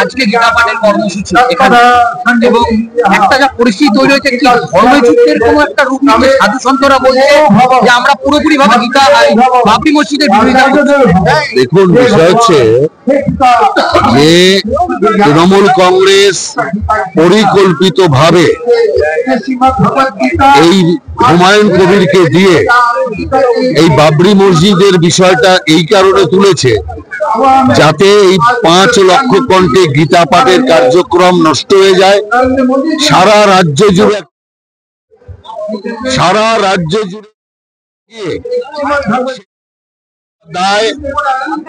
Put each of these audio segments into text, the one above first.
আজকে গীতা পাঠের কর্মসূচি এখানে, এবং একটা যা পরিস্থিতি তৈরি হয়েছে, কি ধর্মযুদ্ধের কোনো একটা রূপ নিয়ে সাধু সন্তরা বলছে যে আমরা পুরোপুরি ভাবে গীতা বাবরি মসজিদের বিরোধিতা করছি। দেখুন, বিষয় হচ্ছে যে তৃণমূল কংগ্রেস পরিকল্পিতভাবে এই হুমায়ুন কবিরকে দিয়ে এই বাবরি মসজিদের বিষয়টা এই কারণে তুলেছে যাতে এই 5 লক্ষ কণ্ঠে গীতা পাঠের কার্যক্রম নষ্ট হয়ে যায়। সারা রাজ্য জুড়ে দায়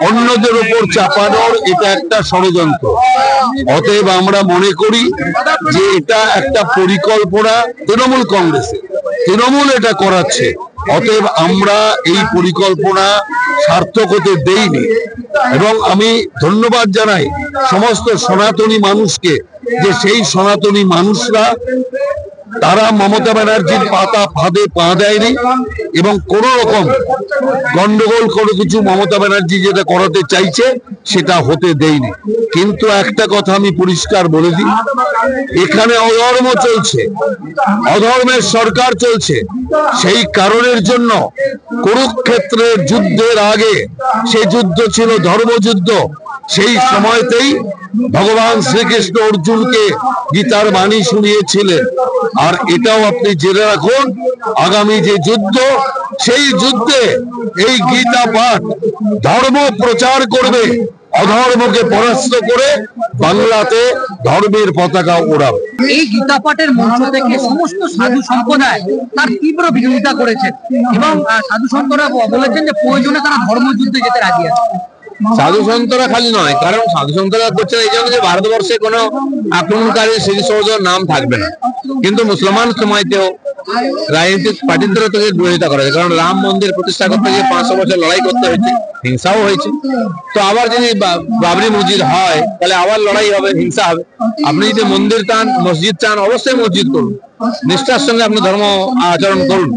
অন্যদের উপর চাপানোর এটা একটা ষড়যন্ত্র। অতএব আমরা মনে করি যে এটা একটা পরিকল্পনা তৃণমূল কংগ্রেসের, তৃণমূল এটা করাচ্ছে। অতএব আমরা এই পরিকল্পনা সার্থক হতে দেইনি, এবং আমি ধন্যবাদ জানাই সমস্ত সনাতনী মানুষকে যে সেই সনাতনী মানুষরা তারা মমতা ব্যানার্জির ফাঁদে পা দেয়নি, এবং কোন রকম গন্ডগোল কোনো কিছু মমতা ব্যানার্জি যেটা করাতে চাইছে সেটা হতে দেয়নি। কিন্তু একটা কথা আমি পরিষ্কার বলে দিই, এখানে অধর্ম চলছে, অধর্মের সরকার চলছে। সেই কারণের জন্য কুরুক্ষেত্রের যুদ্ধের আগে সেই যুদ্ধ ছিল ধর্মযুদ্ধ। সেই সময়তেই ভগবান শ্রীকৃষ্ণ অর্জুনকে গীতার বাণী শুনিয়েছিলেন। আর এটাও আপনি জেনে রাখুন, আগামী যে যুদ্ধ, সেই যুদ্ধে এই গীতা পাঠ ধর্ম প্রচার করবে, অধর্মকে পরাস্ত করে বাংলাতে ধর্মের পতাকা ওড়াবে। এই গীতা পাঠের মঞ্চ থেকে সমস্ত সাধু সম্প্রদায় তার তীব্র বিরোধিতা করেছেন, এবং সাধু সন্তরা বলেছেন যে প্রয়োজনে তারা ধর্মযুদ্ধে যেতে রাজি আছে। সাধু সন্তরা খালি নয়, কারণ সাধু সন্তরা করছেন এই জন্য যে ভারতবর্ষে কোনো আক্রমণকারী স্মৃতিসৌধের নাম থাকবে না। কিন্তু মুসলমান সমাজেও রাজনৈতিক পার্টিদের থেকে বিরোধিতা করা হয়, কারণ রাম মন্দির প্রতিষ্ঠা করতে গিয়ে 500 বছর লড়াই করতে হয়েছে, হিংসাও হয়েছে। তো আবার যদি বাবরি মসজিদ হয় তাহলে আবার লড়াই হবে, হিংসা হবে। আপনি যদি মন্দির চান, মসজিদ চান, অবশ্যই মসজিদ করুন, নিষ্ঠার সঙ্গে আপনি ধর্ম আচরণ করুন।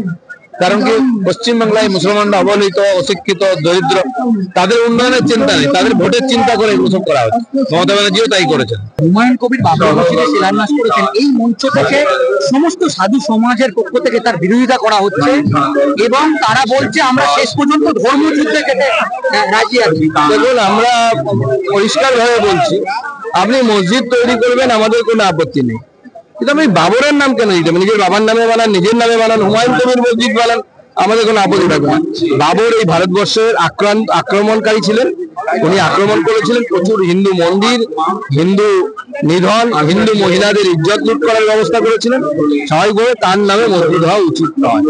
কারণ কি, পশ্চিমবাংলায় মুসলমানরা অবহেলিত, অশিক্ষিত, দরিদ্র, তাদের উন্নয়নের চিন্তা নেই, তাদের ভোটের চিন্তা করে এসব করা হচ্ছে। মমতা ব্যানার্জিও তাই করেছেন। হুমায়ুন কবির বাবরি মসজিদে শিলান্যাস করেছেন, এই মঞ্চ থেকে সমস্ত সাধু সমাজের পক্ষ থেকে তার বিরোধিতা করা হচ্ছে, এবং তারা বলছে আমরা শেষ পর্যন্ত ধর্মযুদ্ধে যেতে রাজি আছি। দেখুন, আমরা পরিষ্কার ভাবে বলছি, আপনি মসজিদ তৈরি করবেন, আমাদের কোনো আপত্তি নেই, কিন্তু আপনি বাবরের নাম কেন দিতে? নিজের বাবার নামে বানান, নিজের নামে বানান, হুমায়ুন কবির মসজিদ বানান, আমাদের কোনো আপত্তি থাকবে না। বাবর এই ভারতবর্ষের আক্রমণকারী ছিলেন। উনি আক্রমণ করেছিলেন, প্রচুর হিন্দু মন্দির, হিন্দু নিধন, হিন্দু মহিলাদের ইজ্জত লুট করার ব্যবস্থা করেছিলেন। স্বাভাবিকভাবে তার নামে মসজিদ হওয়া উচিত নয়।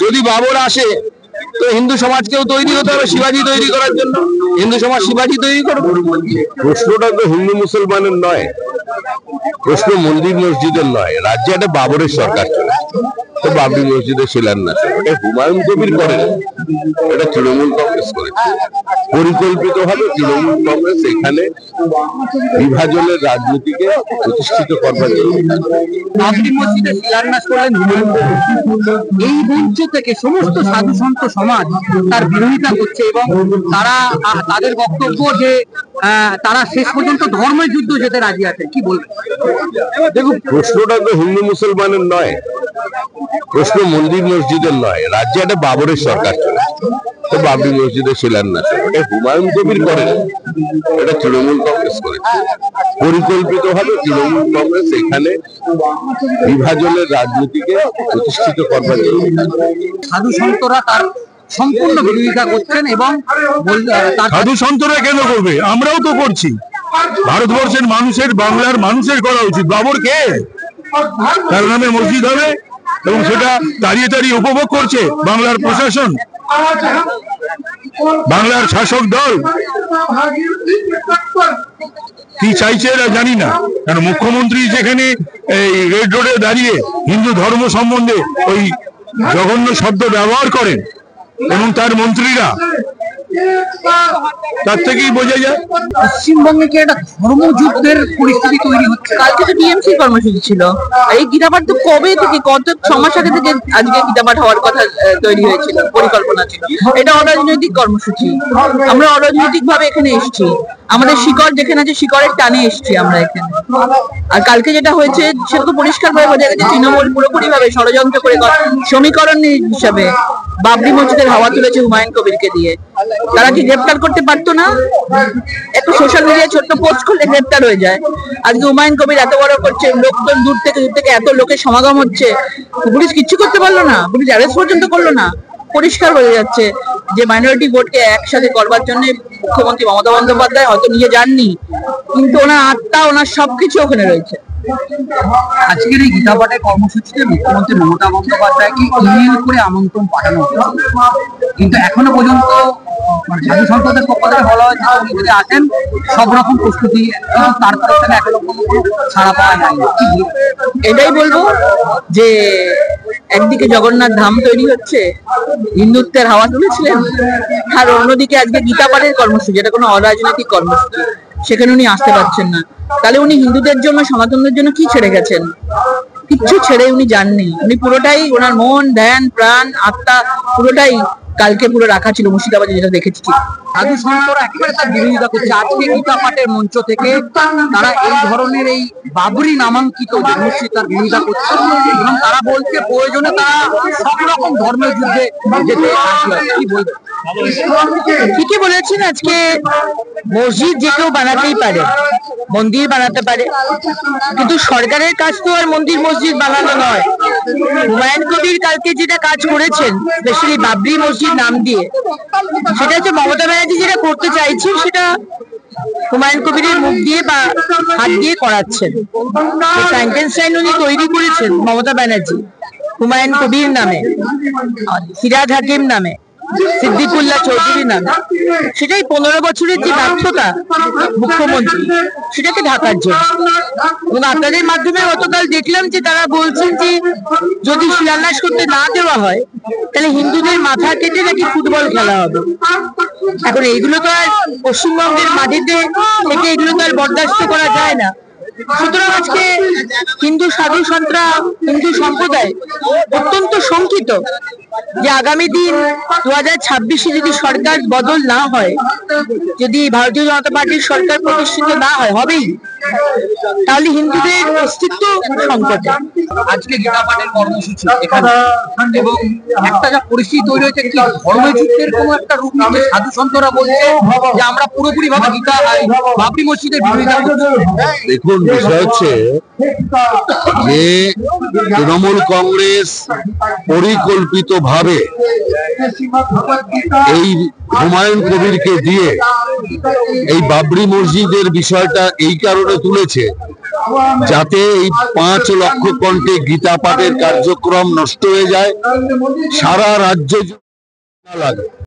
যদি বাবর আসে তো হিন্দু সমাজকেও তৈরি হতে হবে শিবাজি তৈরি করার জন্য। হিন্দু সমাজ শিবাজি তৈরি করবে। প্রশ্নটা তো হিন্দু মুসলমানের নয়, প্রশ্ন মন্দির মসজিদের নয়। রাজ্যে একটা বাবরের সরকার চলে, তো বাবরি মসজিদের শিলান্যাস এটা হুমায়ুন কবির করেন, এটা তৃণমূল কংগ্রেস করেছে পরিকল্পিতভাবে। তৃণমূল কংগ্রেস এখানে বিভাজনের রাজনীতিকে প্রতিষ্ঠিত করবার জন্য বাবরি মসজিদে শিলান্যাস করলেন হুমায়ুন কবির। এই মঞ্চ থেকে সমস্ত সাধু সন্ত সমাজ তার বিরোধিতা করছে, এবং তারা তাদের বক্তব্য যে তারা শেষ পর্যন্ত ধর্মের যুদ্ধ যেতে রাজি আছে। কি বলবেন? দেখুন, প্রশ্নটা তো হিন্দু মুসলমানের নয়, প্রশ্ন মন্দির মসজিদের নয়। রাজ্যে একটা বাবরের সরকার চলে, তো বাবরি মসজিদের শিলান্যাস এটা হুমায়ুন কবির করেন, এটা তৃণমূল কংগ্রেস করেছে পরিকল্পিতভাবে। তৃণমূল কংগ্রেস এখানে বিভাজনের রাজনীতিকে প্রতিষ্ঠিত করবার জন্য সাধু সন্তরা তার সম্পূর্ণ বিরোধিতা করছেন, এবং সাধু সন্তরা কেন করবে? আমরাও তো করছি। ভারতবর্ষের মানুষের, বাংলার মানুষের করা উচিত। বাবর কে? তার নামে মসজিদ হবে, এবং সেটা দাঁড়িয়ে দাঁড়িয়ে উপভোগ করছে বাংলার প্রশাসন, বাংলার শাসক দল। কি চাইছে এরা জানি না, কারণ মুখ্যমন্ত্রী যেখানে এই রেড রোডে দাঁড়িয়ে হিন্দু ধর্ম সম্বন্ধে ওই জঘন্য শব্দ ব্যবহার করেন, এবং তার মন্ত্রীরা তার থেকেই বোঝা যায়। পশ্চিমবঙ্গে কি একটা ধর্মযুদ্ধের পরিস্থিতি তৈরি হচ্ছে? কালকে তো টিএমসি কর্মসূচি ছিল। এই গীতাপাঠ তো কবে থেকে, কত 6 মাস আগে থেকে আজকে গীতাপাঠ হওয়ার কথা তৈরি হয়েছিল, পরিকল্পনা ছিল। এটা অরাজনৈতিক কর্মসূচি। আমরা অরাজনৈতিক ভাবে এখানে এসেছি, আমাদের শিকড় যেখানে আছে শিকড়ের টানে এসেছি আমরা এখানে। আর কালকে যেটা হয়েছে সেটা তো পরিষ্কার ভাবে বোঝা গেছে তৃণমূল পুরোপুরি ভাবে ষড়যন্ত্র করে সমীকরণ হিসাবে বাবরি মসজিদের হাওয়া তুলেছে হুমায়ুন কবিরকে দিয়ে। তারা কি গ্রেপ্তার করতে পারতো না? একটু সোশ্যাল মিডিয়ায় ছোট্ট পোস্ট করলে গ্রেপ্তার হয়ে যায়। আজকে হুমায়ুন কবির এত বড় করছে, লোক তো দূর থেকে এত লোকের সমাগম হচ্ছে, পুলিশ কিচ্ছু করতে পারলো না, পুলিশ অ্যারেস্ট পর্যন্ত করলো না। পরিষ্কার হয়ে যাচ্ছে যে মাইনরিটি ভোটকে একসাথে করবার জন্য মুখ্যমন্ত্রী মমতা বন্দ্যোপাধ্যায় হয়তো নিয়ে যাননি, কিন্তু ওনার আত্মা, ওনার সবকিছু ওখানে রয়েছে। আজকের এই গীতাপাঠের কর্মসূচিতে মুখ্যমন্ত্রী মমতা বন্দ্যোপাধ্যায়কে ইমেল করে আমন্ত্রণ পাঠানো হয়েছে, কিন্তু এখনো পর্যন্ত সাধু সন্তদের পক্ষ থেকে বলা হয়েছে উনি যদি আসেন সব রকম প্রস্তুতি, তারপরে সেখানে এখনো কোনো ছাড়া পাওয়া যায় না। এটাই বলবো যে একদিকে জগন্নাথ ধাম তৈরি হচ্ছে, হিন্দুত্বের হাওয়া তুলেছিলেন, আর অন্যদিকে আজকে গীতাপাঠের কর্মসূচি, এটা কোনো অরাজনৈতিক কর্মসূচি, সেখানে উনি আসতে পারছেন না। তাহলে উনি হিন্দুদের জন্য, সনাতনদের জন্য কি ছেড়ে গেছেন? কিচ্ছু ছেড়ে উনি যাননি। উনি পুরোটাই, ওনার মন, ধ্যান, প্রাণ, আত্মা পুরোটাই কালকে পুরো রাখা ছিল মুর্শিদাবাদে, যেটা দেখেছি। সাধু সন্তরা একেবারে তার বিরোধিতা করছে। আজকে গীতাপাঠের মঞ্চ থেকে তারা এই ধরনের এই বাবরি নামাঙ্কিত যে মসজিদ তার বিরোধিতা করছে, এবং তারা বলছে প্রয়োজনে তারা সব রকম ধর্মের যুদ্ধে যেতে রাজি আছে। কি বলবে? ঠিকই বলেছেন, আজকে মসজিদ যে কেউ বানাতেই পারে, মন্দির বানাতে পারে, কিন্তু সরকারের কাজ তো আর মন্দির মসজিদ বানানো নয়। হুমায়ুন কবির কালকে যেটা কাজ করেছেন, স্পেশালি বাবরি মসজিদ নাম দিয়ে, সেটা হচ্ছে মমতা ব্যানার্জি যেটা করতে চাইছেন সেটা হুমায়ুন কবিরের মুখ দিয়ে বা হাত দিয়ে করাচ্ছেন। ফ্র্যাঙ্কেনস্টাইন উনি তৈরি করেছেন মমতা ব্যানার্জি হুমায়ুন কবির নামে, সিরাজ হাকিম নামে, সিদ্দিকুল্লাহ চৌধুরী নামে। সেটাই 15 বছরের যে ব্যর্থতা মুখ্যমন্ত্রী, সেটাকে ঢাকার জন্য। এবং আপনাদের মাধ্যমে গতকাল দেখলাম যে তারা বলছেন যে যদি শিলান্যাস করতে না দেওয়া হয় তাহলে হিন্দুদের মাথা কেটে নাকি ফুটবল খেলা হবে। এখন এইগুলো তো আর পশ্চিমবঙ্গের মাটিতে থেকে এগুলো তো আর বরদাস্ত করা যায় না। সুতরাং আজকে হিন্দু সাধু সন্তরা, হিন্দু সম্প্রদায় অত্যন্ত শঙ্কিত যে আগামী দিন 2026-এ যদি সরকার বদল না হয়, যদি ভারতীয় জনতা পার্টির সরকার প্রতিষ্ঠিত না হয়, হবেই, তাহলে হিন্দুদের অস্তিত্ব সংকটে। আজকে গীতাপাঠের কর্মসূচি এখানে, এবং একটা যা পরিস্থিতি তৈরি হয়েছে, কি ধর্মযুদ্ধের কোনো একটা রূপ নিতে সাধু সন্তরা বলছে যে আমরা পুরোপুরি ভাবে গীতা বাবরি মসজিদের বিরোধিতা করছি। দেখুন, বিষয় হচ্ছে যে তৃণমূল কংগ্রেস পরিকল্পিতভাবে এই হুমায়ুন কবিরকে দিয়ে এই বাবরি মসজিদের বিষয়টা এই কারণে তুলেছে যাতে এই 5 লক্ষ কণ্ঠে গীতা পাঠের কার্যক্রম নষ্ট হয়ে যায়, সারা রাজ্যে লাগে।